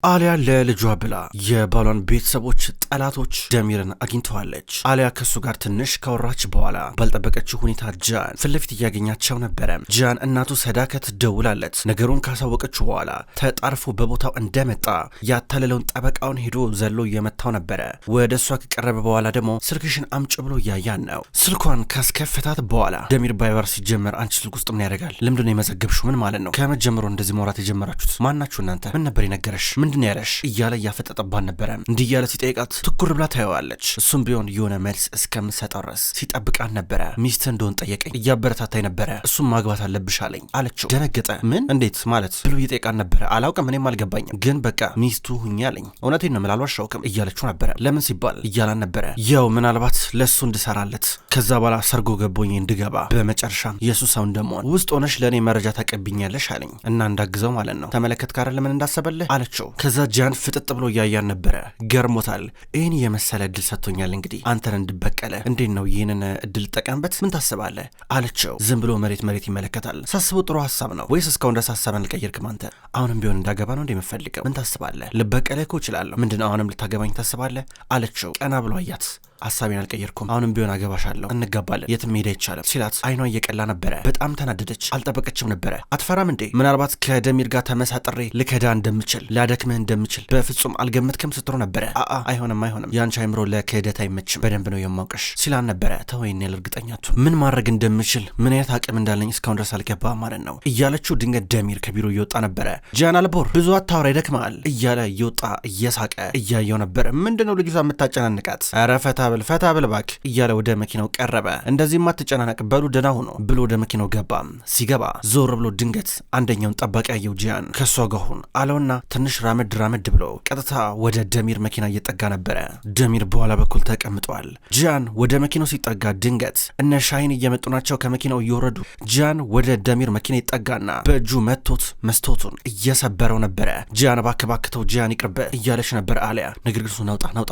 አሊያ ለልጇ ብላ የባሏን ቤተሰቦች ጠላቶች ደሚርን አግኝተዋለች። አሊያ ከሱ ጋር ትንሽ ካወራች በኋላ ባልጠበቀችው ሁኔታ ጃን ፊት ለፊት እያገኛቸው ነበረ። ጃን እናቱ ሰዳከት ደውላለት ነገሩን ካሳወቀችው በኋላ ተጣርፎ በቦታው እንደመጣ ያታለለውን ጠበቃውን ሄዶ ዘሎ እየመታው ነበረ። ወደ እሷ ከቀረበ በኋላ ደግሞ ስልክሽን አምጭ ብሎ እያያን ነው። ስልኳን ካስከፈታት በኋላ ደሚር ባይበር ሲጀመር አንቺ ስልክ ውስጥ ምን ያደርጋል? ለምንድነው የመዘገብሽው? ምን ማለት ነው? ከመጀመሩ እንደዚህ ማውራት የጀመራችሁት ማናችሁ እናንተ? ምን ነበር የነገረሽ? ምንድነው ያለሽ? እያለ እያፈጠጠባን ነበረ። እንዲህ እያለ ሲጠይቃት ትኩር ብላ ታየዋለች። እሱም ቢሆን የሆነ መልስ እስከምሰጠው ድረስ ሲጠብቃን ነበረ። ሚስት እንደሆን ጠየቀኝ፣ እያበረታታኝ ነበረ። እሱም ማግባት አለብሽ አለኝ አለችው። ደነገጠ። ምን? እንዴት ማለት ብሎ እየጠየቃን ነበረ። አላውቅም፣ እኔም አልገባኝም፣ ግን በቃ ሚስቱ ሁኚ አለኝ። እውነቴን ነው የምላሉ አሻውቅም እያለችው ነበረ። ለምን ሲባል እያላን ነበረ። ያው ምናልባት ለሱ እንድሰራለት ከዛ በኋላ ሰርጎ ገቦኝ እንድገባ በመጨረሻም የሱ ሰው እንደመሆን ውስጥ ሆነሽ ለእኔ መረጃ ታቀብኛለሽ አለኝ እና እንዳግዘው ማለት ነው። ተመለከት ካረ ለምን እንዳሰበልህ አለችው። ከዛ ጃን ፍጥጥ ብሎ እያያን ነበረ። ገርሞታል። ይህን የመሰለ እድል ሰጥቶኛል፣ እንግዲህ አንተን እንድበቀለ እንዴት ነው ይህንን እድል ጠቀምበት? ምን ታስባለህ አለችው። ዝም ብሎ መሬት ይመለከታል። ሳስበው ጥሩ ሀሳብ ነው ወይስ እስካሁን ድረስ ሀሳብን አልቀየርክም አንተ? አሁንም ቢሆን እንዳገባ ነው እንደምፈልገው። ምን ታስባለህ? ልበቀለ እኮ እችላለሁ። ምንድነው አሁንም ልታገባኝ ታስባለህ አለችው። ቀና ብሎ አያት። ሀሳቤን አልቀየርኩም፣ አሁንም ቢሆን አገባሻለሁ፣ እንጋባለን፣ የትም ሄደ አይቻልም ሲላት አይኗ እየቀላ ነበረ። በጣም ተናደደች። አልጠበቀችም ነበረ። አትፈራም እንዴ? ምናልባት ከደሚር ጋር ተመሳጥሬ ልከዳ እንደምችል ላደክምህ እንደምችል በፍጹም አልገመትክም ስትሮ ነበረ። አይሆንም፣ የአንቺ አይምሮ ለክህደት አይመችም፣ በደንብ ነው የማውቅሽ ሲላን ነበረ። ተወይኔ እርግጠኛቱ ምን ማድረግ እንደምችል ምን አይነት አቅም እንዳለኝ እስካሁን ድረስ አልገባም ማለት ነው እያለችው ድንገት ደሚር ከቢሮ እየወጣ ነበረ። ጃን አልቦር ብዙ አታውራ ይደክማል እያለ እየወጣ እየሳቀ እያየው ነበረ። ምንድነው ልጅቷ የምታጨናንቃት? ኧረ ፈታ ብል ባክ እያለ ወደ መኪናው ቀረበ። እንደዚህማ አትጨናነቅ በሉ ደህና ሆኖ ብሎ ወደ መኪናው ገባ። ሲገባ ዞር ብሎ ድንገት አንደኛውን ጠባቂ ያየው። ጂያን ከሷ ጋር ሁን አለውና ትንሽ ራመድ ብሎ ቀጥታ ወደ ደሚር መኪና እየጠጋ ነበረ። ደሚር በኋላ በኩል ተቀምጧል። ጂያን ወደ መኪናው ሲጠጋ ድንገት እነ ሻሂን እየመጡ ናቸው ከመኪናው እየወረዱ። ጂያን ወደ ደሚር መኪና ይጠጋና በእጁ መቶት መስቶቱን እየሰበረው ነበረ። ጂያን ባከባክተው ጂያን ይቅርበ እያለች ነበር። አሊያ ነገር ግን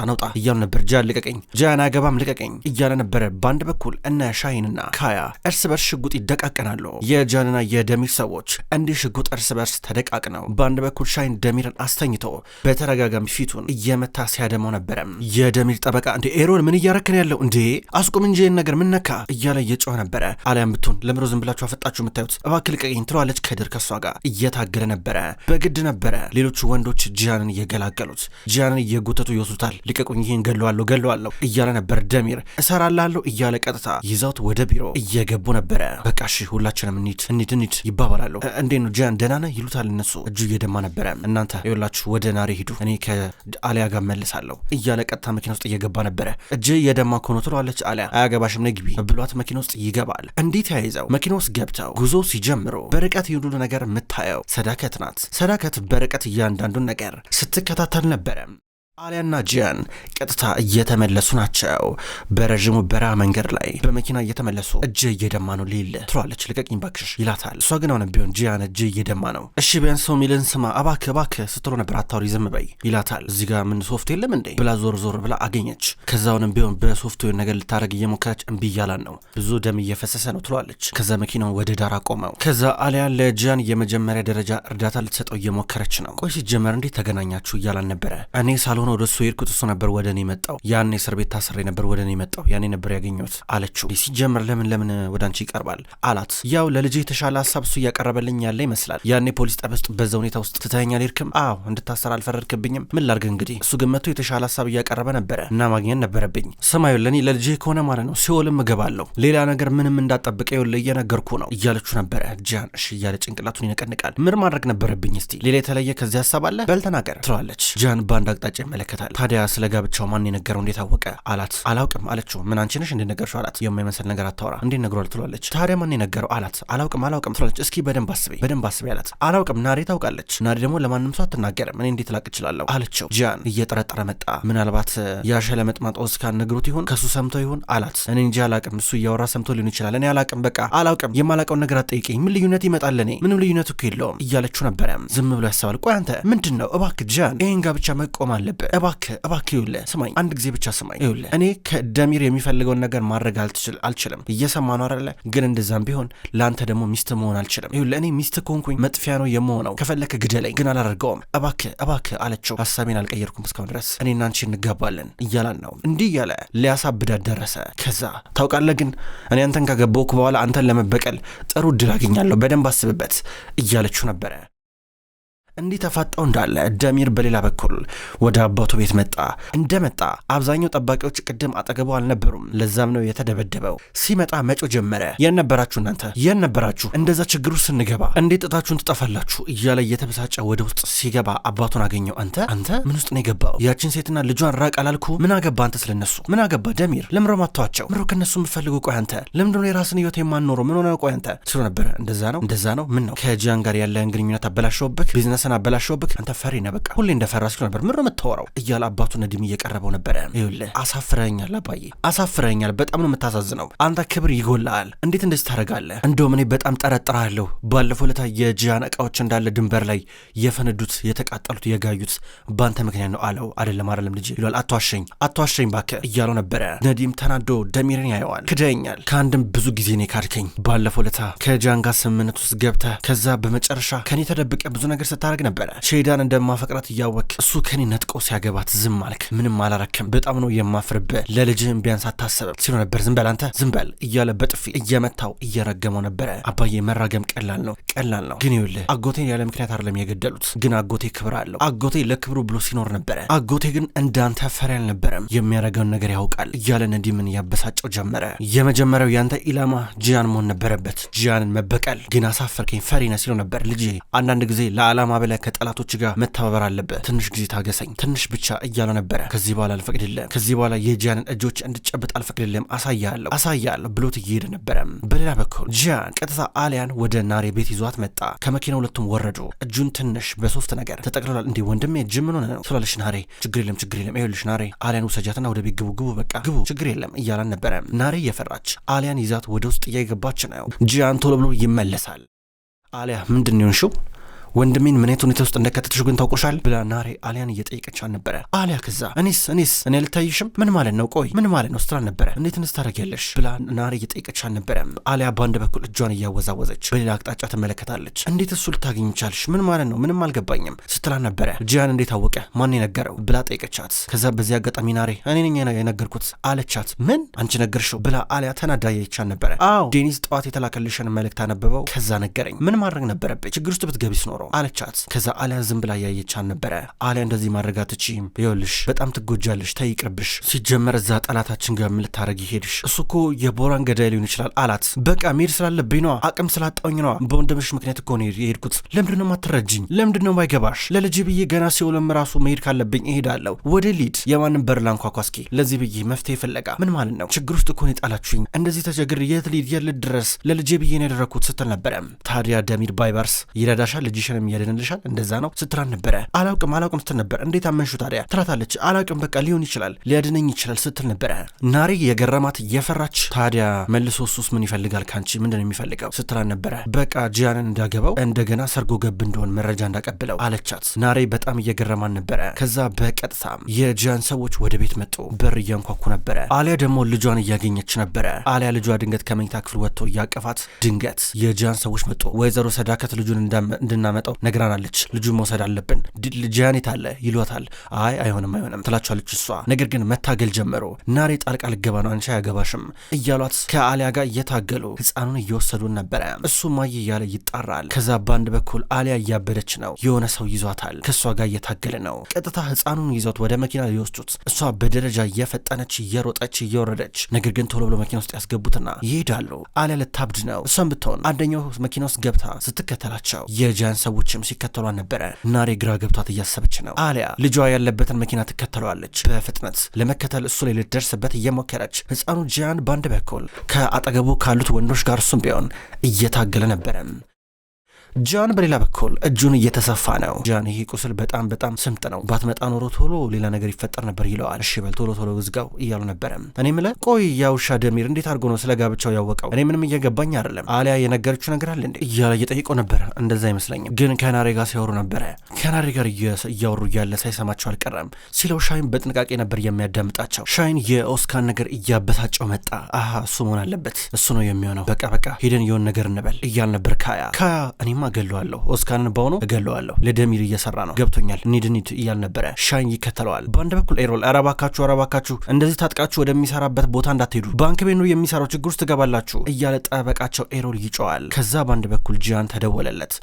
ናውጣ እያሉ ነበር። ጂያን ልቀቀኝ፣ ጂያን አገባም ልቀቀኝ እያለ ነበረ። በአንድ በኩል እነ ሻሂንና ካያ እርስ በርስ ሽጉጥ ይደቃቀናሉ። የጃንና የደሚር ሰዎች እንዲህ ሽጉጥ እርስ በርስ ተደቃቅነው በአንድ በኩል ሻሂን ደሚርን አስተኝቶ በተረጋጋሚ ፊቱን እየመታ ሲያደማው ነበረ። የደሚር ጠበቃ እንዴ ኤሮን ምን እያረክን ያለው እንዴ? አስቁም እንጂ ነገር ምን ነካ እያለ እየጮኸ ነበረ። አሊያም ብትሆን ለምሮ ዝም ብላችሁ አፈጣችሁ የምታዩት እባክህ ልቀቀኝ ትለዋለች። ከድር ከሷ ጋር እየታገለ ነበረ። በግድ ነበረ ሌሎቹ ወንዶች ጂያንን እየገላገሉት። ጂያንን እየጎተቱ ይወስዱታል። ልቀቁኝ፣ ይህን ገለዋለሁ እያለ ነበር። ደሚር እሰራላለሁ እያለ ቀጥታ ይዘውት ወደ ቢሮ እየገቡ ነበረ። በቃ እሺ ሁላችንም እንሂድ ይባባላሉ። እንዴት ነው ጂያን ደህና ነህ ይሉታል እነሱ። እጁ እየደማ ነበረ። እናንተ ይኸውላችሁ ወደ ናሬ ሂዱ፣ እኔ ከአሊያ ጋር መልሳለሁ እያለ ቀጥታ መኪና ውስጥ እየገባ ነበረ። እጅ እየደማ ኮኖ ትለዋለች አሊያ። አያገባሽም ነይ ግቢ ብሏት መኪና ውስጥ ይገባል። እንዴት ተያይዘው መኪና ውስጥ ገብተው ጉዞ ሲጀምሩ በርቀት ሁሉ ነገር የምታየው ሰዳከት ናት። ሰዳከት በርቀት እያንዳንዱን ነገር ስትከታተል ነበረ። አሊያና ጂያን ቀጥታ እየተመለሱ ናቸው። በረዥሙ በረሃ መንገድ ላይ በመኪና እየተመለሱ እጅ እየደማ ነው ሊል ትሏለች። ልቀቅኝ ባክሽ ይላታል። እሷ ግን አሁንም ቢሆን ጂያን እጅ እየደማ ነው። እሺ ቢያንስ ሰው ሚልን ስማ እባክህ ስትሎ ነበር። አታውሪ ዝም በይ ይላታል። እዚህ ጋር ምን ሶፍት የለም እንዴ ብላ ዞር ብላ አገኘች። ከዛ አሁንም ቢሆን በሶፍትዌር ነገር ልታደርግ እየሞከረች እምቢ እያላን ነው። ብዙ ደም እየፈሰሰ ነው ትሏለች። ከዛ መኪናው ወደ ዳር አቆመው። ከዛ አሊያ ለጂያን የመጀመሪያ ደረጃ እርዳታ ልትሰጠው እየሞከረች ነው። ቆይ ሲጀመር እንዴት ተገናኛችሁ እያላን ነበረ። እኔ ሳልሆን ወደ እሱ ሄድኩት፣ እሱ ነበር ወደ እኔ መጣው። ያኔ እስር ቤት ታስሬ ነበር ወደ እኔ መጣው፣ ያኔ ነበር ያገኘሁት አለችው። ሲጀመር ለምን ወደ አንቺ ይቀርባል አላት። ያው ለልጅ የተሻለ ሀሳብ እሱ እያቀረበልኝ ያለ ይመስላል። ያኔ ፖሊስ ጣቢያ ውስጥ በዛ ሁኔታ ውስጥ ትተኸኛል ሄድክም? አዎ እንድታሰር አልፈረድክብኝም። ምን ላድርግ እንግዲህ። እሱ ግን መጥቶ የተሻለ ሀሳብ እያቀረበ ነበረ እና ማግኘት ነበረብኝ። ሰማዩ ለኔ ለልጅ ከሆነ ማለት ነው ሲኦልም እገባለሁ፣ ሌላ ነገር ምንም እንዳጠብቀ ይኸውልህ እየነገርኩ ነው እያለችው ነበረ። ጂያን እሺ እያለ ጭንቅላቱን ይነቀንቃል። ምን ማድረግ ነበረብኝ? እስቲ ሌላ የተለየ ከዚህ ሀሳብ አለ በል ተናገር ትለዋለች። ጂያን በአንድ አቅጣጫ ይመለከታል። ታዲያ ስለ ጋብቻው ማን የነገረው እንዴት አወቀ አላት። አላውቅም አለችው። ምን አንቺ ነሽ እንደነገርሽው አላት። የማይመስል ነገር አታወራ እንዴት ነግሯል ትሏለች። ታዲያ ማን የነገረው አላት። አላውቅም ትሏለች። እስኪ በደንብ አስቢ አላት። አላውቅም ናሬ ታውቃለች። ናሬ ደግሞ ለማንም ሰው አትናገርም፣ እኔ እንዴት ላቅ እችላለሁ አለችው። ጂያን እየጠረጠረ መጣ። ምናልባት ያሸለ መጥማጥ ኦስካን ነግሮት ይሆን ከሱ ሰምቶ ይሆን አላት። እኔ እንጂ አላውቅም፣ እሱ እያወራ ሰምቶ ሊሆን ይችላል። እኔ አላውቅም፣ በቃ አላውቅም፣ የማላውቀውን ነገር አትጠይቀኝ፣ ምን ልዩነት ይመጣል? እኔ ምንም ልዩነት እኮ የለውም እያለችው ነበረ። ዝም ብሎ ያስባል። ቆይ አንተ ምንድነው እባክህ ጂያን ይሄን ጋር ብቻ መቆም አለብህ። እባክህ ይኸውልህ ስማኝ፣ አንድ ጊዜ ብቻ ስማኝ። ይኸውልህ እኔ ከደሚር የሚፈልገውን ነገር ማድረግ አልችልም። እየሰማ ነው አይደለ? ግን እንደዛም ቢሆን ለአንተ ደግሞ ሚስት መሆን አልችልም። ይኸውልህ እኔ ሚስት ከሆንኩኝ መጥፊያ ነው የምሆነው። ከፈለክ ግደለኝ፣ ግን አላደርገውም። እባክህ አለችው። ሀሳቤን አልቀየርኩም እስካሁን ድረስ እኔና አንቺ እንጋባለን እያላን ነው። እንዲህ እያለ ሊያሳብዳት ደረሰ። ከዛ ታውቃለህ ግን እኔ አንተን ካገባሁክ በኋላ አንተን ለመበቀል ጥሩ እድል አገኛለሁ፣ በደንብ አስብበት እያለችው ነበረ። እንዲህ ተፋጣው እንዳለ ደሚር በሌላ በኩል ወደ አባቱ ቤት መጣ። እንደመጣ አብዛኛው ጠባቂዎች ቅድም አጠገቡ አልነበሩም። ለዛም ነው የተደበደበው። ሲመጣ መጮ ጀመረ። የት ነበራችሁ? እንደዛ ችግሩ ስንገባ እንዴት ጥታችሁን ትጠፋላችሁ? እያለ እየተበሳጨ ወደ ውስጥ ሲገባ አባቱን አገኘው። አንተ ምን ውስጥ ነው የገባው? ያችን ሴትና ልጇን ራቅ አላልኩ? ምን አገባ አንተ ስለነሱ? ምን አገባ ደሚር? ለምሮ ማጥቷቸው ምሮ ከነሱ የምፈልገው? ቆይ አንተ ለምንድነው የራስን ህይወት የማንኖረው? ምን ሆነ? ቆይ አንተ ስለ ነበረ እንደዛ ነው። ምን ነው ከጂያን ጋር ያለህን ግንኙነት አበላሸውብክ? ቢዝነስ አበላሸውብክ? አንተ ፈሪ ነህ። በቃ ሁሌ እንደፈራ ሲሉ ነበር። ምን ነው የምታወራው? እያለ አባቱ ነዲም እየቀረበው ነበረ። ይኸውልህ አሳፍረኛል አባዬ፣ አሳፍረኛል። በጣም ነው የምታሳዝነው። አንተ ክብር ይጎልሃል። እንዴት እንደዚህ ታደርጋለህ? እንደውም እኔ በጣም ጠረጥራለሁ። ባለፈው ለታ የጂያን እቃዎች እንዳለ ድንበር ላይ የፈነዱት የተቃጠሉት የጋዩት ባንተ ምክንያት ነው አለው። አይደለም ልጅ ይሏል። አትዋሸኝ ባክህ እያለው ነበረ። ነዲም ተናዶ ደሚርን ያየዋል። ክደኛል። ከአንድም ብዙ ጊዜ ነው ካድከኝ። ባለፈው ለታ ከጂያን ጋር ስምምነት ውስጥ ገብተህ ከዛ በመጨረሻ ከኔ ተደብቀ ብዙ ነገር ስታደርግ ነበረ። ሼዳን እንደማፈቅራት እያወቅ እሱ ከኔ ነጥቆ ሲያገባት ዝም አልክ። ምንም አላረክም። በጣም ነው የማፍርብህ። ለልጅህም ቢያንስ አታስብም ሲሉ ነበር። ዝም በል አንተ ዝም በል እያለ በጥፊ እየመታው እየረገመው ነበረ። አባዬ መራገም ቀላል ነው ግን ይኸውልህ አጎቴን ያለ ምክንያት አይደለም የገደሉት። ግን አጎቴ ክብር አለው። አጎቴ ለክብሩ ብሎ ሲኖር ነበረ። አጎቴ ግን እንዳንተ ፈሪ አልነበረም። የሚያረገውን ነገር ያውቃል እያለ እንዲምን ያበሳጨው ጀመረ። የመጀመሪያው ያንተ ኢላማ ጂያን መሆን ነበረበት፣ ጂያንን መበቀል። ግን አሳፈርከኝ፣ ፈሪ ነህ ሲሉ ነበር። ልጄ አንዳንድ ጊዜ ለዓላማ ብለህ ከጠላቶች ጋር መተባበር አለበት። ትንሽ ጊዜ ታገሰኝ፣ ትንሽ ብቻ እያለ ነበረ። ከዚህ በኋላ አልፈቅድልህም፣ ከዚህ በኋላ የጂያንን እጆች እንድጨብጥ አልፈቅድልህም፣ አሳያለሁ ብሎት እየሄደ ነበረ። በሌላ በኩል ጂያን ቀጥታ አሊያን ወደ ናሬ ቤት ይዟት መጣ። ከመኪና ሁለቱም ወረዱ። እጁን ትንሽ በሶፍት ነገር ተጠቅልሏል። እንዴ ወንድሜ እጅ ምን ሆነ ነው ስላለሽ ናሬ ችግር የለም ይኸውልሽ ናሬ አሊያን ውሰጃትና ወደ ቤት ግቡ በቃ ግቡ ችግር የለም እያላን ነበረ። ናሬ እየፈራች አሊያን ይዛት ወደ ውስጥ እየገባች ነው። ጂያን ቶሎ ብሎ ይመለሳል። አሊያ ምንድን ነው የሆንሽው? ወንድሜን ምን አይነት ሁኔታ ውስጥ እንደከተትሽ ግን ታውቆሻል ብላ ናሬ አሊያን እየጠየቀች ነበረ። አሊያ ከዛ እኔ ልታይሽም ምን ማለት ነው? ቆይ ምን ማለት ነው ስትል ነበረ። እንዴት ታደርጊያለሽ ብላ ናሬ እየጠየቀች ነበረ። አሊያ በአንድ በኩል እጇን እያወዛወዘች በሌላ አቅጣጫ ትመለከታለች። እንዴት እሱ ልታገኝ ቻልሽ? ምን ማለት ነው? ምንም አልገባኝም ስትላ ነበረ። ጂያን እንዴት አወቀ? ማን የነገረው ብላ ጠየቀቻት። ከዛ በዚህ አጋጣሚ ናሬ እኔ ነኝ የነገርኩት አለቻት። ምን አንቺ ነገርሽው ብላ አሊያ ተናዳ ያይቻን ነበረ። አዎ ዴኒስ ጠዋት የተላከልሽን መልእክት አነበበው፣ ከዛ ነገረኝ። ምን ማድረግ ነበረብኝ? ችግር ውስጥ ብትገቢስ ኖሮ አለቻት። ከዛ አሊያ ዝም ብላ ያየቻን ነበረ። አሊያ እንደዚህ ማድረግ አትችይም፣ ይኸውልሽ በጣም ትጎጃለሽ፣ ተይቅርብሽ። ሲጀመር እዛ ጠላታችን ጋር ምን ልታረጊ ሄድሽ? እሱ እኮ የቦራን ገዳይ ሊሆን ይችላል አላት። በቃ መሄድ ስላለብኝ ነዋ፣ አቅም ስላጣውኝ ነዋ። በወንድምሽ ምክንያት እኮ ነው የሄድኩት። ለምንድነው ማትረጅኝ? ለምንድነው ማይገባሽ? ለልጅ ብዬ ገና ሲውልም ራሱ መሄድ ካለብኝ እሄዳለሁ። ወደ ሊድ የማንም በር ላንኳኳ እስኪ ለዚህ ብዬ መፍትሄ ፍለጋ። ምን ማለት ነው? ችግር ውስጥ እኮ ነው የጣላችሁኝ። እንደዚህ ተቸግር የት ሊድ የት ድረስ ለልጄ ብዬ ነው ያደረኩት ስትል ነበረ። ታዲያ ደሚር ባይባርስ ይረዳሻል፣ ልጅሽንም ያድንልሻል፣ እንደዛ ነው ስትላን ነበረ። አላውቅም ስትል ነበር። እንዴት አመንሹ ታዲያ ትላታለች። አላውቅም በቃ ሊሆን ይችላል ሊያድነኝ ይችላል ስትል ነበረ። ናሬ የገረማት የፈራች ታዲያ መልሶ እሱስ ምን ይፈልጋል ካንቺ ምንድን ነው የሚፈልገው ስትላን ነበረ። በቃ ጂያንን እንዳገባው እንደገና ሰርጎ ገብ እንደሆን መረጃ እንዳቀብለው አለቻት። ናሬ በጣም እየገረማን ነበረ። ከዛ በቀጥታ የጂያን ሰዎች ወደ ቤት መጡ። በር እያንኳኩ ነበረ። አሊያ ደግሞ ልጇን እያገኘች ነበረ። አሊያ ልጇ ድንገት ከመኝታ ክፍል ወጥቶ እያቀፋት ድንገት የጂያን ሰዎች መጡ። ወይዘሮ ሰዳከት ልጁን እንድናመጣው ነግራናለች፣ ልጁን መውሰድ አለብን፣ ጂያን የት አለ ይሏታል። አይሆንም ትላቸዋለች እሷ። ነገር ግን መታገል ጀመሩ። ናሬ ጣልቃ ልገባ ነው አንቺ አያገባሽም እያሏት ከአሊያ ጋር እየታገሉ ህፃኑን እየወሰዱን ነበረ። እሱ ማየ እያለ ይጣራል። ከዛ በአንድ በኩል አሊያ እያበደች ነው። የሆነ ሰው ይዟታል፣ ከእሷ ጋር እየታገለ ነው። ቀጥታ ህፃኑን ይዞት ወደ መኪና ሊወስዱት እሷ በደረጃ እየፈጠነች እየሮጠች እየወረደች፣ ነገር ግን ቶሎ ብሎ መኪና ውስጥ ያስገቡትና ይሄዳሉ። አሊያ ልታብድ ነው። እሷም ብትሆን አንደኛው መኪና ውስጥ ገብታ ስትከተላቸው የጂያን ሰዎችም ሲከተሏን ነበረ። ናሬ ግራ ገብቷት እያሰበች ነው። አሊያ ልጇ ያለበትን መኪና ትከተለዋለች በፍጥነት ለመከተል እሱ ላይ ልትደርስበት እየሞከረች። ህፃኑ ጂያን በአንድ በኩል ከአጠገቡ ካሉት ወንዶች ጋር እሱም ቢሆን እየታገለ ነበረ። ጃን በሌላ በኩል እጁን እየተሰፋ ነው። ጃን ይሄ ቁስል በጣም በጣም ስምጥ ነው፣ ባትመጣ ኖሮ ቶሎ ሌላ ነገር ይፈጠር ነበር ይለዋል። እሺ በል ቶሎ ቶሎ ውዝጋው እያሉ ነበረ። እኔ ምለ ቆይ ያውሻ ደሚር እንዴት አድርጎ ነው ስለ ጋብቻው ያወቀው? እኔ ምንም እየገባኝ አይደለም። አሊያ የነገረችው ነገር አለ እንዴ እያለ እየጠየቀው ነበረ። እንደዛ አይመስለኝም፣ ግን ከናሬ ጋር ሲያወሩ ነበረ። ከናሬ ጋር እያወሩ እያለ ሳይሰማቸው አልቀረም ሲለው ሻይን በጥንቃቄ ነበር የሚያዳምጣቸው። ሻይን የኦስካን ነገር እያበሳጨው መጣ። አሃ እሱ መሆን አለበት፣ እሱ ነው የሚሆነው። በቃ ሄደን የሆነ ነገር እንበል እያል ነበር ካያ። እኔማ እገለዋለሁ፣ ኦስካንን በሆነው እገለዋለሁ፣ ለደሚር እየሰራ ነው፣ ገብቶኛል፣ ኒድ እያል ነበረ። ሻይን ይከተለዋል። በአንድ በኩል ኤሮል አረባካችሁ እንደዚህ ታጥቃችሁ ወደሚሰራበት ቦታ እንዳትሄዱ፣ ባንክ ቤት ነው የሚሰራው፣ ችግር ውስጥ ትገባላችሁ እያለ ጠበቃቸው ኤሮል ይጮዋል። ከዛ በአንድ በኩል ጂያን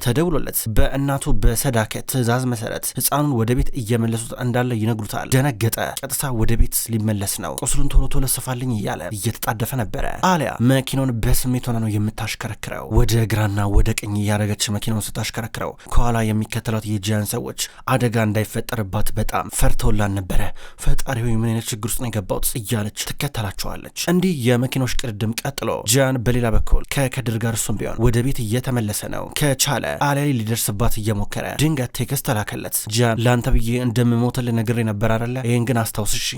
ተደውሎለት በእናቱ በሰዳከት ትዕዛዝ መሰረት ህፃኑን ወደ ቤት እየመለሱት እንዳለ ይነግሩታል። ደነገጠ። ቀጥታ ወደ ቤት ሊመለስ ነው። ቁስሉን ቶሎ ስፋልኝ እያለ እየተጣደፈ ነበረ። አሊያ መኪናውን በስሜት ሆና ነው የምታሽከረክረው። ወደ ግራና ወደ ቀኝ እያደረገች መኪናውን ስታሽከረክረው ከኋላ የሚከተሏት የጂያን ሰዎች አደጋ እንዳይፈጠርባት በጣም ፈርተውላን ነበረ። ፈጣሪ ሆይ ምን አይነት ችግር ውስጥ ነው የገባሁት እያለች ትከተላቸዋለች። እንዲህ የመኪኖች ቅድድም ቀጥሎ ጂያን በሌላ በኩል ከከድር ጋር እሱም ቢሆን ወደ ቤት እየተመለሰ ነው። ከቻለ አሊያ ሊደርስባት እየሞከረ ድንገት ቴክስት ተላከለት። ጂያን ለአንተ ብዬ እንደምሞትልህ ነግሬ ነበር አይደለ? ይህን ግን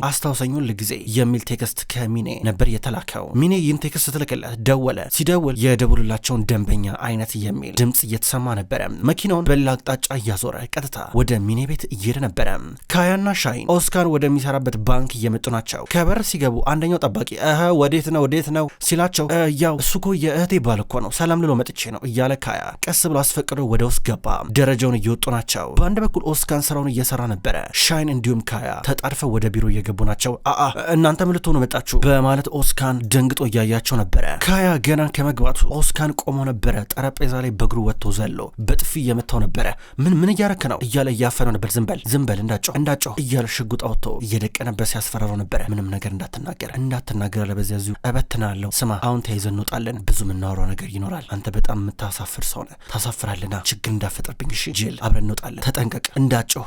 አስታውሰኝ ሁልጊዜ የሚል ቴክስት ከሚኔ ነበር የተላከው። ሚኔ ይህን ቴክስት ስትልክለት ደወለ። ሲደውል የደውልላቸውን ደንበኛ አይነት የሚል ድምጽ እየተሰማ ነበረ። መኪናውን በሌላ አቅጣጫ እያዞረ ቀጥታ ወደ ሚኔ ቤት እየሄደ ነበረ። ካያና ሻይን ኦስካን ወደሚሰራበት ባንክ እየመጡ ናቸው። ከበር ሲገቡ አንደኛው ጠባቂ ወዴት ነው ሲላቸው ያው እሱ እኮ የእህቴ ባል እኮ ነው፣ ሰላም ልሎ መጥቼ ነው እያለ ካያ ቀስ ብሎ አስፈቅዶ ወደ ውስጥ ገባ። ደረጃውን እየወጡ ናቸው። በአንድ በኩል ኦስካን ስራውን እየሰራ ነበረ። ሻይን እንዲሁም ካያ ተጣድፈው ወደ ቢሮ እየገቡ ናቸው። እናንተ ምን ልትሆኑ መጣችሁ በማለት ኦስካን ደንግጦ እያያቸው ነበረ። ካያ ገና ከመግባቱ ኦስካን ቆሞ ነበረ። ጠረጴዛ ላይ በእግሩ ወጥቶ ዘሎ በጥፊ እየመታው ነበረ። ምን እያረክ ነው እያለ እያፈነው ነበር። ዝምበል እንዳጮህ እያለ ሽጉጥ አውጥቶ እየደቀነበት ሲያስፈራረው ነበረ። ምንም ነገር እንዳትናገር አለበዚያ እዚሁ እበትናለሁ። ስማ አሁን ተይዘን እንወጣለን፣ ብዙ የምናወራው ነገር ይኖራል። አንተ በጣም የምታሳፍር ሰው ነህ፣ ታሳፍራልና ችግር እንዳፈጠርብኝ እሺ ጅል፣ አብረን እንወጣለን፣ ተጠንቀቅ፣ እንዳጮህ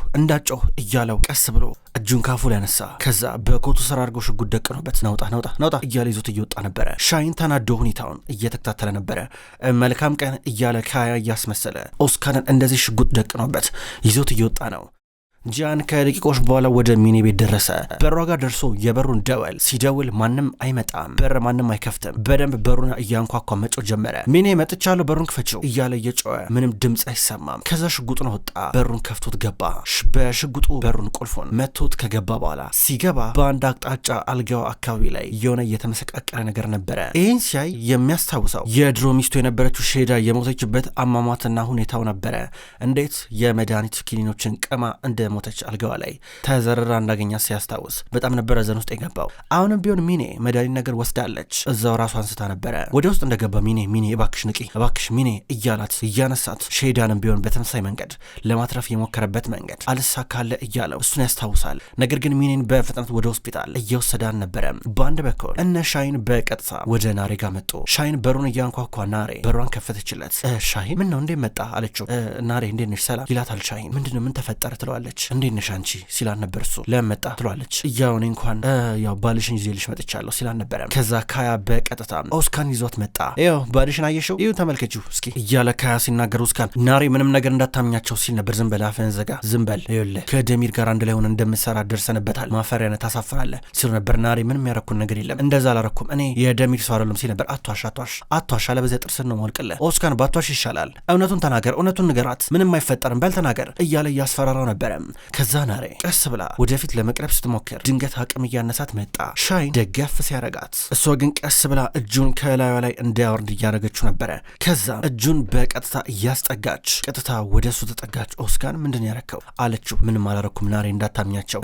እያለው ቀስ ብሎ እጁን ካፉ ላይ ያነሳ። ከዛ በኮቱ ስራ አድርገው ሽጉጥ ደቅኖበት ናውጣ እያለ ይዞት እየወጣ ነበረ። ሻይን ተናዶ ሁኔታውን እየተከታተለ ነበረ። መልካም ቀን እያለ ካያ እያስመሰለ ኦስካንን እንደዚህ ሽጉጥ ደቅኖበት ይዞት እየወጣ ነው። ጂያን ከደቂቆች በኋላ ወደ ሚኔ ቤት ደረሰ። በሯ ጋር ደርሶ የበሩን ደወል ሲደውል ማንም አይመጣም። ማንም አይከፍትም። በደንብ በሩን እያንኳኳ መጮህ ጀመረ። ሚኔ መጥቻለሁ፣ በሩን ክፈችው እያለ እየጮኸ ምንም ድምፅ አይሰማም። ከዛ ሽጉጡን ወጣ፣ በሩን ከፍቶት ገባ። በሽጉጡ በሩን ቁልፉን መቶት ከገባ በኋላ ሲገባ በአንድ አቅጣጫ አልጋው አካባቢ ላይ የሆነ የተመሰቃቀለ ነገር ነበረ። ይህን ሲያይ የሚያስታውሰው የድሮ ሚስቱ የነበረችው ሼዳ የሞተችበት አሟሟትና ሁኔታው ነበረ። እንዴት የመድኃኒት ኪኒኖችን ቅማ እንደ ሞተች አልጋዋ ላይ ተዘረራ እንዳገኛ ሲያስታውስ በጣም ነበረ ዘን ውስጥ የገባው። አሁንም ቢሆን ሚኔ መድኃኒት ነገር ወስዳለች። እዛው ራሷ አንስታ ነበረ። ወደ ውስጥ እንደገባ ሚኔ እባክሽ ንቂ፣ እባክሽ ሚኔ እያላት እያነሳት ሼዳንም ቢሆን በተመሳሳይ መንገድ ለማትረፍ የሞከረበት መንገድ አልሳካለ እያለው እሱን ያስታውሳል። ነገር ግን ሚኔን በፍጥነት ወደ ሆስፒታል እየወሰዳን ነበረ። በአንድ በኩል እነ ሻይን በቀጥታ ወደ ናሬ ጋር መጡ። ሻይን በሩን እያንኳኳ ናሬ በሯን ከፈተችለት። ሻይን ምን ነው እንዴት መጣ አለችው። ናሬ እንዴት ነሽ ሰላም ይላታል። ሻይን ምንድነው ምን ተፈጠረ ትለዋለች። እንዴት ነሽ አንቺ ሲላን ነበር። እሱ ለመጣ ትሏለች። ያው እኔ እንኳን ያው ባልሽን ይዤልሽ መጥቻለሁ ሲላን ነበረ። ከዛ ካያ በቀጥታ ኦስካን ይዟት መጣ። ያው ባልሽን አየሽው ይሁ ተመልከችው እስኪ እያለ ካያ ሲናገር ኦስካን ናሬ ምንም ነገር እንዳታምኛቸው ሲል ነበር። ዝም በል አፍህን ዘጋ፣ ዝም በል ይኸውልህ ከደሚር ጋር አንድ ላይ ሆነ እንደምሰራ ደርሰንበታል፣ ማፈሪያ ነህ፣ ታሳፍራለህ ሲሉ ነበር። ናሬ ምንም ያረኩን ነገር የለም፣ እንደዛ አላረኩም፣ እኔ የደሚር ሰው አይደለም ሲል ነበር። አትዋሽ አለበዚያ ጥርስን ነው ማልቀለህ። ኦስካን ባትዋሽ ይሻላል፣ እውነቱን ተናገር፣ እውነቱን ንገራት፣ ምንም አይፈጠርም በል ተናገር እያለ እያስፈራራው ነበረ። ከዛ ናሬ ቀስ ብላ ወደፊት ለመቅረብ ስትሞክር ድንገት አቅም እያነሳት መጣ። ሻይን ደገፍ ሲያረጋት እሷ ግን ቀስ ብላ እጁን ከላዩ ላይ እንዲያወርድ እያደረገችው ነበረ። ከዛ እጁን በቀጥታ እያስጠጋች ቀጥታ ወደ እሱ ተጠጋች። ኦስካን ምንድን ያረከው አለችው። ምንም አላረኩም ናሬ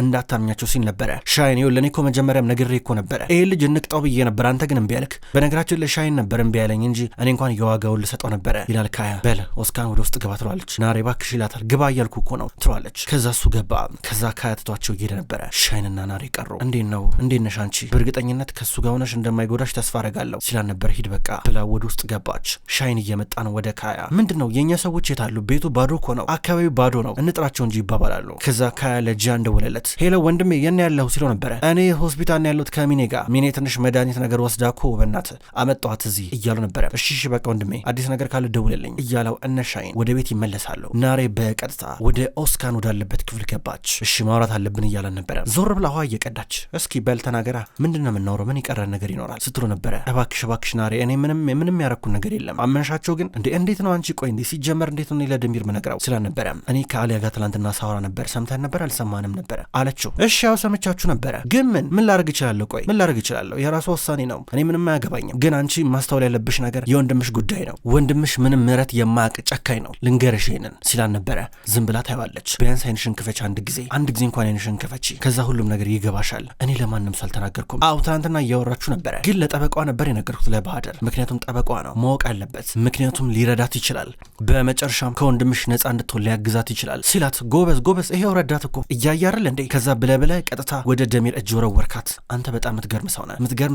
እንዳታምኛቸው ሲል ነበረ። ሻይን ይኸውልህ እኔ እኮ መጀመሪያም ነግሬህ እኮ ነበረ ይሄ ልጅ እንቅጣው ብዬ ነበር፣ አንተ ግን እምቢ አልክ። በነገራችን ለሻይን ነበር እምቢ ያለኝ እንጂ እኔ እንኳን የዋጋውን ልሰጠው ነበረ ይላል ካያ። በል ኦስካን ወደ ውስጥ ግባ ትለዋለች። ናሬ እባክሽ ይላታል። ግባ እያልኩ እኮ ነው ትለዋለች። ከዛ እሱ ገባ። ከዛ ካያትቷቸው እየሄደ ነበረ። ሻይንና ናሬ ቀሩ። እንዴት ነሽ አንቺ? በእርግጠኝነት ከሱ ጋር ሆነሽ እንደማይጎዳሽ ተስፋ አረጋለሁ ሲላን ነበር። ሂድ በቃ ብላ ወደ ውስጥ ገባች። ሻይን እየመጣ ነው ወደ ካያ። ምንድነው የኛ ሰዎች የታሉ? ቤቱ ባዶ እኮ ነው፣ አካባቢው ባዶ ነው፣ እንጥራቸው እንጂ ይባባላሉ። ከዛ ካያ ለጂያን ደወለለት። ሄሎ ወንድሜ የኔ ያለው ሲለው ነበረ። እኔ ሆስፒታል ነው ያለሁት ከሚኔ ጋር። ሚኔ ትንሽ መድኃኒት ነገር ወስዳ እኮ በእናት አመጣኋት እዚህ እያሉ ነበረ። እሺ በቃ ወንድሜ አዲስ ነገር ካለ ደውልልኝ እያለው እነ ሻይን ወደ ቤት ይመለሳሉ። ናሬ በቀጥታ ወደ ኦስካን ወዳለበት ክፍል ገባች። እሺ ማውራት አለብን እያለን ነበረ። ዞር ብላ ውሃ እየቀዳች እስኪ በል ተናገራ፣ ምንድነው የምናወራው? ምን ይቀረን ነገር ይኖራል ስትሉ ነበረ። እባክሽ ናሬ እኔ ምንም ያረኩን ነገር የለም። አመንሻቸው ግን እንዴት ነው አንቺ? ቆይ ሲጀመር እንዴት ነው ለደሚር ምነግራው ስላል ነበረ። እኔ ከአሊያ ጋር ትላንትና ሳወራ ነበር፣ ሰምተን ነበር አልሰማንም ነበረ አለችው። እሺ ያው ሰምቻችሁ ነበረ፣ ግን ምን ላደርግ እችላለሁ? ቆይ ምን ላደርግ እችላለሁ? የራሷ ውሳኔ ነው፣ እኔ ምንም አያገባኝም። ግን አንቺ ማስተዋል ያለብሽ ነገር የወንድምሽ ጉዳይ ነው። ወንድምሽ ምንም ምህረት የማያውቅ ጨካኝ ነው፣ ልንገርሽ ይሄንን ሲላል ነበረ። ዝም ብላ ታይዋለች። ቢያንስ አይንሽን ክፈች፣ አንድ ጊዜ እንኳን አይንሽን ክፈቺ፣ ከዛ ሁሉም ነገር ይገባሻል። እኔ ለማንም ሰው አልተናገርኩም። አዎ ትናንትና እያወራችሁ ነበረ፣ ግን ለጠበቋ ነበር የነገርኩት ለባህደር፣ ምክንያቱም ጠበቋ ነው ማወቅ አለበት፣ ምክንያቱም ሊረዳት ይችላል። በመጨረሻም ከወንድምሽ ነፃ እንድትሆን ሊያግዛት ይችላል ሲላት፣ ጎበዝ ይሄው ረዳት እኮ እያያርል እንዴ? ከዛ ብለ ቀጥታ ወደ ደሚር እጅ ወረወርካት። አንተ በጣም የምትገርም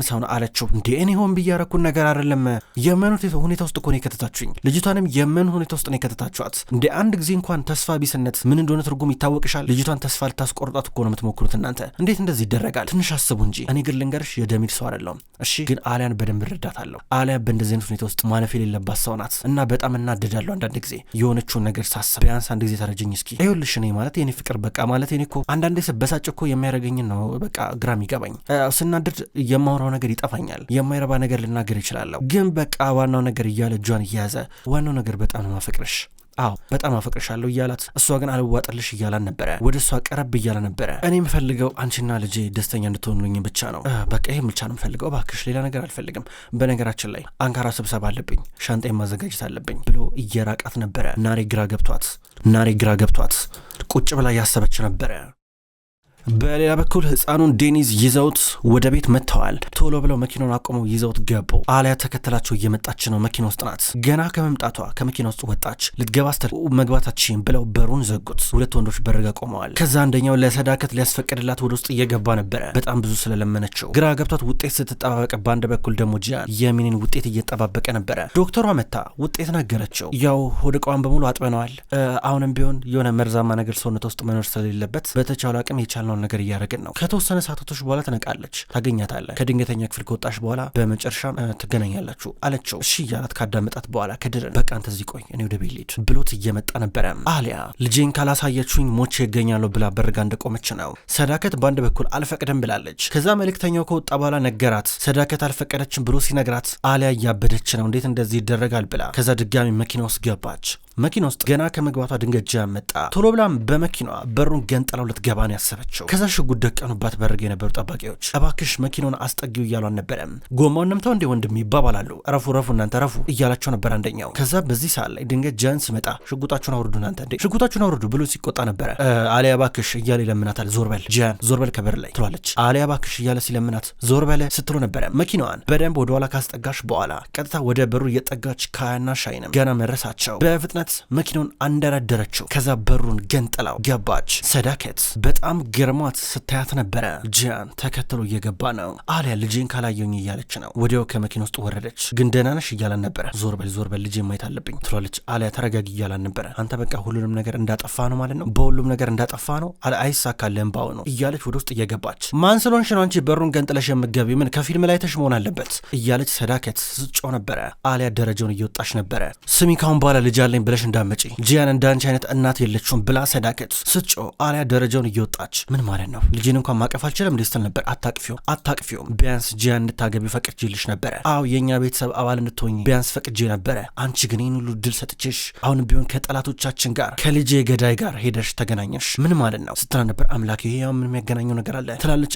ሰው ነህ አለችው። እንዴ እኔ ሆን ብያረኩን ነገር አይደለም፣ የመኑት ሁኔታ ውስጥ እኮ ነው የከተታችሁኝ። ልጅቷንም የመኑ ሁኔታ ውስጥ ነው የከተታችኋት። እንዴ አንድ ጊዜ እንኳን ተስፋ ቢስነት ምን እንደሆነ ትርጉም ይታወቅሻል። ልጅቷን ተስፋ ልታስቆርጣት እኮ ነው የምትሞክሩት እናንተ። እንዴት እንደዚህ ይደረጋል? ትንሽ አስቡ እንጂ። እኔ ግን ልንገርሽ የደሚር ሰው አይደለሁም እሺ፣ ግን አሊያን በደንብ እረዳታለሁ። አሊያ በእንደዚህ አይነት ሁኔታ ውስጥ ማለፍ የሌለባት ሰው ናት እና በጣም እናደዳለሁ አንዳንድ ጊዜ የሆነችውን ነገር ሳስብ። ቢያንስ አንድ ጊዜ ተረጅኝ እስኪ። ይኸውልሽ እኔ ማለት የኔ ፍቅር በቃ ማለት እኔ እኮ አንዳንዴ ስበሳጭ እኮ የሚያደርገኝን ነው በቃ ግራም ይገባኝ። ስናድድ የማወራው ነገር ይጠፋኛል፣ የማይረባ ነገር ልናገር ይችላለሁ። ግን በቃ ዋናው ነገር እያለ እጇን እየያዘ ዋናው ነገር በጣም ነው ማፈቅርሽ፣ አዎ በጣም አፈቅርሻለሁ እያላት፣ እሷ ግን አልዋጠልሽ እያላን ነበረ። ወደ እሷ ቀረብ እያለ ነበረ። እኔ የምፈልገው አንቺና ልጄ ደስተኛ እንድትሆኑልኝ ብቻ ነው፣ በቃ ይሄ ብቻ ነው የምፈልገው፣ እባክሽ ሌላ ነገር አልፈልግም። በነገራችን ላይ አንካራ ስብሰባ አለብኝ፣ ሻንጣዬን ማዘጋጀት አለብኝ ብሎ እየራቃት ነበረ። ናሬ ግራ ገብቷት ቁጭ ብላ ያሰበች ነበረ። በሌላ በኩል ህፃኑን ዴኒዝ ይዘውት ወደ ቤት መጥተዋል። ቶሎ ብለው መኪናውን አቆመው ይዘውት ገቡ። አሊያ ተከተላቸው እየመጣች ነው፣ መኪና ውስጥ ናት። ገና ከመምጣቷ ከመኪና ውስጥ ወጣች። ልትገባ ስትል መግባታችን ብለው በሩን ዘጉት። ሁለት ወንዶች በርጋ ቆመዋል። ከዛ አንደኛው ለሰዳከት ሊያስፈቅድላት ወደ ውስጥ እየገባ ነበረ፣ በጣም ብዙ ስለለመነችው። ግራ ገብቷት ውጤት ስትጠባበቅ፣ በአንድ በኩል ደግሞ ጂያን የሚኒን ውጤት እየጠባበቀ ነበረ። ዶክተሯ መታ ውጤት ነገረችው። ያው ሆድ ዕቃዋን በሙሉ አጥበነዋል። አሁንም ቢሆን የሆነ መርዛማ ነገር ሰውነት ውስጥ መኖር ስለሌለበት በተቻለ አቅም የቻልነው ነገር እያደረግን ነው። ከተወሰነ ሰዓቶች በኋላ ትነቃለች፣ ታገኛታለህ። ከድንገተኛ ክፍል ከወጣሽ በኋላ በመጨረሻም ትገናኛላችሁ አለችው። እሺ እያላት ካዳመጣት በኋላ ከድርን በቃ አንተ እዚህ ቆይ እኔ ወደ ቤት ልሂድ ብሎት እየመጣ ነበረ። አሊያ ልጄን ካላሳየችሁኝ ሞቼ ይገኛለሁ ብላ በርጋ እንደቆመች ነው። ሰዳከት በአንድ በኩል አልፈቅድም ብላለች። ከዛ መልእክተኛው ከወጣ በኋላ ነገራት። ሰዳከት አልፈቀደችም ብሎ ሲነግራት አሊያ እያበደች ነው፣ እንዴት እንደዚህ ይደረጋል ብላ ከዛ ድጋሚ መኪና ውስጥ ገባች። መኪና ውስጥ ገና ከመግባቷ ድንገት ጂያን መጣ። ቶሎ ብላም በመኪናዋ በሩን ገንጥላው ልትገባ ነው ያሰበችው። ከዛ ሽጉጥ ደቀኑባት በርግ የነበሩ ጠባቂዎች እባክሽ መኪናውን አስጠጊው እያሉ አልነበረም። ጎማውን ነምተው እንደ ወንድም ይባባላሉ። ረፉ እናንተ ረፉ እያላቸው ነበር አንደኛው። ከዛ በዚህ ሰዓት ላይ ድንገት ጂያን ሲመጣ ሽጉጣችሁን አውርዱ እናንተ እንዴ ሽጉጣችሁን አውርዱ ብሎ ሲቆጣ ነበረ። አሊያ እባክሽ እያለ ይለምናታል። ዞር በል ጂያን ዞር በል ከበር ላይ ትሏለች። አሊያ እባክሽ እያለ ሲለምናት ዞር በል ስትሎ ነበረ። መኪናዋን በደንብ ወደ ኋላ ካስጠጋሽ በኋላ ቀጥታ ወደ በሩ እየጠጋች ካያና ሻይንም ገና መረሳቸው። በፍጥነት መኪናውን አንደረደረችው። ከዛ በሩን ገንጥላው ገባች። ሰዳከት በጣም ገርሟት ስታያት ነበረ። ጂያን ተከትሎ እየገባ ነው። አሊያ ልጄን ካላየኝ እያለች ነው። ወዲያው ከመኪና ውስጥ ወረደች። ግን ደህና ነሽ እያላን ነበረ። ዞር በል ልጄን ማየት አለብኝ ትሏለች። አሊያ ተረጋጊ እያላን ነበረ። አንተ በቃ ሁሉንም ነገር እንዳጠፋ ነው ማለት ነው፣ በሁሉም ነገር እንዳጠፋ ነው፣ አይሳካልህም ባው ነው እያለች ወደ ውስጥ እየገባች ማን ስለሆንሽ ነው አንቺ በሩን ገንጥለሽ የምትገቢ? ምን ከፊልም ላይ ተሽ መሆን አለበት እያለች ሰዳከት ስጮህ ነበረ። አሊያ ደረጃውን እየወጣች ነበረ። ስሚ ካሁን በኋላ ልጅ አለኝ ብለሽ እንዳመጪ ጂያን እንዳንቺ አይነት እናት የለችውም ብላ ሰዳከት ስጮህ አሊያ ደረጃውን እየወጣች ምን ማለት ነው ልጄን እንኳን ማቀፍ አልችልም ስትል ነበር። አታቅፊውም ቢያንስ ጂያን እንድታገቢ ፈቅጄልሽ ነበረ። አዎ የእኛ ቤተሰብ አባል እንድትሆኝ ቢያንስ ፈቅጄ ነበረ። አንቺ ግን ይህን ሁሉ ድል ሰጥቼሽ አሁንም ቢሆን ከጠላቶቻችን ጋር ከልጄ ገዳይ ጋር ሄደሽ ተገናኘሽ ምን ማለት ነው ስትላ ነበር። አምላክ ይሄ ያው ምን የሚያገናኘው ነገር አለ ትላለች።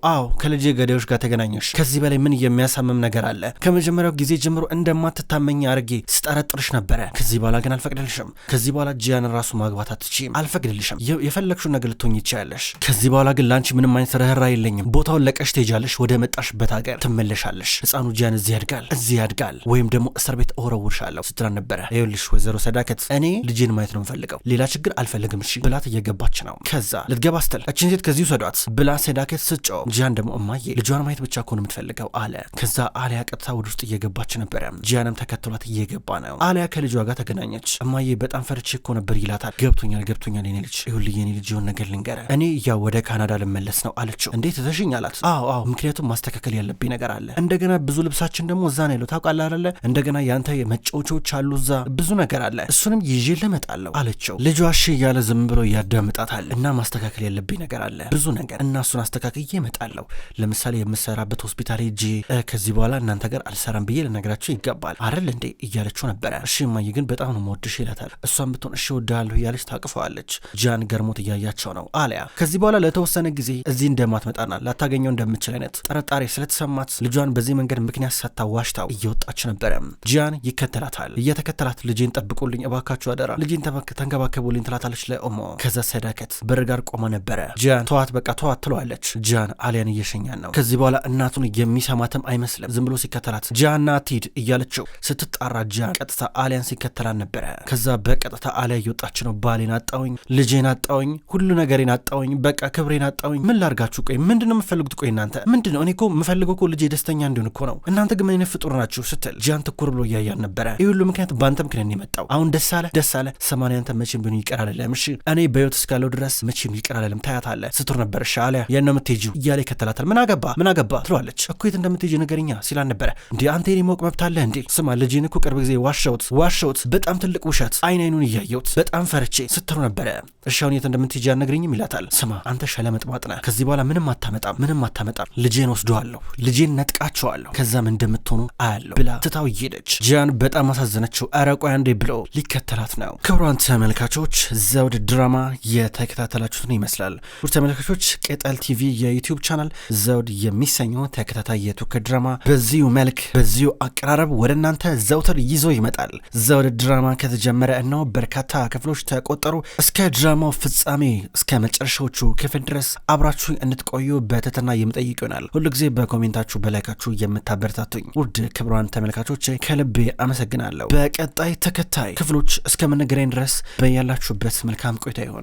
አዎ ከልጄ ገዳዮች ጋር ተገናኘሽ። ከዚህ በላይ ምን የሚያሳምም ነገር አለ? ከመጀመሪያው ጊዜ ጀምሮ እንደማትታመኝ አድርጌ ስጠረጥርሽ ነበረ። ከዚህ በኋላ ግን አልፈቅድልሽም። ከዚህ በኋላ ጂያን ራሱ ማግባት አትችይም፣ አልፈቅድልሽም። የፈለግሽውን ነገር ልትሆኝ ይችያለሽ። ከዚህ በኋላ ግን ለአንቺ ምንም አይነት ርህራሄ የለኝም። ቦታውን ለቀሽ ትሄጃለሽ፣ ወደ መጣሽበት ሀገር ትመለሻለሽ። ህፃኑ ጂያን እዚህ ያድጋል ወይም ደግሞ እስር ቤት እወረውርሻለሁ ስትላን ነበረ። ይኸውልሽ ወይዘሮ ሰዳከት እኔ ልጄን ማየት ነው የምፈልገው፣ ሌላ ችግር አልፈልግም እሺ ብላት እየገባች ነው። ከዛ ልትገባ ስትል እችን ሴት ከዚህ ውሰዷት ብላ ሰዳከት ስጮ ጂያን ደግሞ እማዬ ልጇን ማየት ብቻ እኮ ነው የምትፈልገው አለ። ከዛ አሊያ ቀጥታ ወደ ውስጥ እየገባች ነበረ። ጂያንም ተከትሏት እየገባ ነው። አሊያ ከልጇ ጋር ተገናኘች። እማዬ በጣም ፈርቼ እኮ ነበር ይላታል። ገብቶኛል የኔ ልጅ፣ ይኸውልህ የኔ ልጅ የሆነ ነገር ልንገርህ፣ እኔ ያው ወደ ካናዳ ልመለስ ነው አለችው። እንዴት ተሸኝ አላት። አዎ ምክንያቱም ማስተካከል ያለብኝ ነገር አለ። እንደገና ብዙ ልብሳችን ደግሞ እዛ ነው ያለው ታውቃለህ አይደለ? እንደገና ያንተ መጫወቻዎች አሉ እዛ፣ ብዙ ነገር አለ፣ እሱንም ይዤ ልመጣለሁ አለችው። ልጇ እሺ እያለ ዝም ብሎ ያዳምጣታል። እና ማስተካከል ያለብኝ ነገር አለ ብዙ ነገር፣ እና እሱን አስተካክዬ እመጣለሁ። ለምሳሌ የምሰራበት ሆስፒታል ሄጄ ከዚህ በኋላ እናንተ ጋር አልሰራም ብዬ ልነግራቸው ይገባል አይደል እንዴ እያለችው ነበረ። እሺ እማዬ ግን በጣም ነው የምወድሽ ይላታል። እሷን ብትሆን እሺ እወድሃለሁ እያለች ታቅፈዋለች። ጂያን ገርሞት እያያቸው ነው። አሊያ ከዚህ በኋላ ለተወሰነ ጊዜ እዚህ እንደማትመጣና ላታገኘው እንደምትችል አይነት ጥርጣሬ ስለተሰማት ልጇን በዚህ መንገድ ምክንያት ሳታዋሽታው እየወጣች ነበረ። ጂያን ይከተላታል። እየተከተላት ልጄን ጠብቁልኝ እባካችሁ አደራ፣ ልጄን ተንከባከቡልኝ ትላታለች ለኦሞ። ከዛ ሰዳከት በር ጋር ቆማ ነበረ። ጂያን ተዋት በቃ ተዋት ትለዋለች። ጂያን አሊያን እየሸኛን ነው። ከዚህ በኋላ እናቱን የሚሰማትም አይመስልም። ዝም ብሎ ሲከተላት ጂያን ናቲድ እያለችው ስትጣራ ጂያን ቀጥታ አሊያን ሲከተላን ነበረ። ከዛ በቀጥታ አሊያ እየወጣች ነው። ባሌን አጣውኝ፣ ልጄን አጣውኝ፣ ሁሉ ነገሬን አጣውኝ፣ በቃ ክብሬን አጣውኝ። ምን ላርጋችሁ? ቆይ ምንድነው የምፈልጉት? ቆይ እናንተ ምንድነው? እኔ እኮ የምፈልገው እኮ ልጄ ደስተኛ እንዲሆን እኮ ነው። እናንተ ግን ምን አይነት ፍጡር ናችሁ ስትል ጂያን ትኩር ብሎ እያያን ነበረ። ይህ ሁሉ ምክንያት በአንተ ምክንያት ነው የመጣው። አሁን ደስ አለ ሰማንያ አንተ መቼም ቢሆን ይቀር አለለም። እሺ እኔ በህይወት እስካለው ድረስ መቼም ይቀር አለለም። ታያታለህ ስትር ነበር። እሺ አሊያ የት ነው የምትሄጂው እያለ ይከተላታል። ምን አገባ ትለዋለች። እኮ የት እንደምትሄጂ ነገርኛ ሲላን ነበረ። እንዴ አንተ የኔ ማወቅ መብት አለህ እንዴ? ስማ ልጄን እኮ ቅርብ ጊዜ ዋሸሁት፣ በጣም ትልቅ ውሸት፣ አይኑን እያየሁት በጣም ፈርቼ ስትሩ ነበረ። እሺ አሁን የት እንደምትሄጂ አልነግረኝም ይላታል። ስማ አንተ ሸለመጥማጥ ነህ፣ ከዚህ በኋላ ምንም አታመጣም፣ ልጄን ወስደዋለሁ፣ ልጄን ነጥቃቸዋለሁ፣ ከዛም እንደምትሆኑ አያለሁ ብላ ትታው እየሄደች ጂያን በጣም አሳዘነችው። ኧረ ቆይ አንዴ ብሎ ሊከተላት ነው። ክቡራን ተመልካቾች ዘውድ ድራማ የተከታተላችሁትን ይመስላል። ውድ ተመልካቾች ቅጠል ቲቪ የዩቲዩብ ቻናል ዘውድ የሚሰኘው ተከታታይ የቱርክ ድራማ በዚሁ መልክ በዚሁ አቀራረብ ወደ እናንተ ዘውትር ይዞ ይመጣል። ዘውድ ድራማ ከተጀመረ እነው በርካታ ክፍሎች ተቆጠሩ። እስከ ድራማው ፍጻሜ እስከ መጨረሻዎቹ ክፍል ድረስ አብራችሁ እንድትቆዩ በትህትና የምጠይቅ ይሆናል። ሁሉ ጊዜ በኮሜንታችሁ በላይካችሁ የምታበረታቱኝ ውድ ክቡራን ተመልካቾች ከልቤ አመሰግናለሁ። በቀጣይ ተከታይ ክፍሎች እስከምንገናኝ ድረስ በያላችሁበት መልካም ቆይታ ይሆን።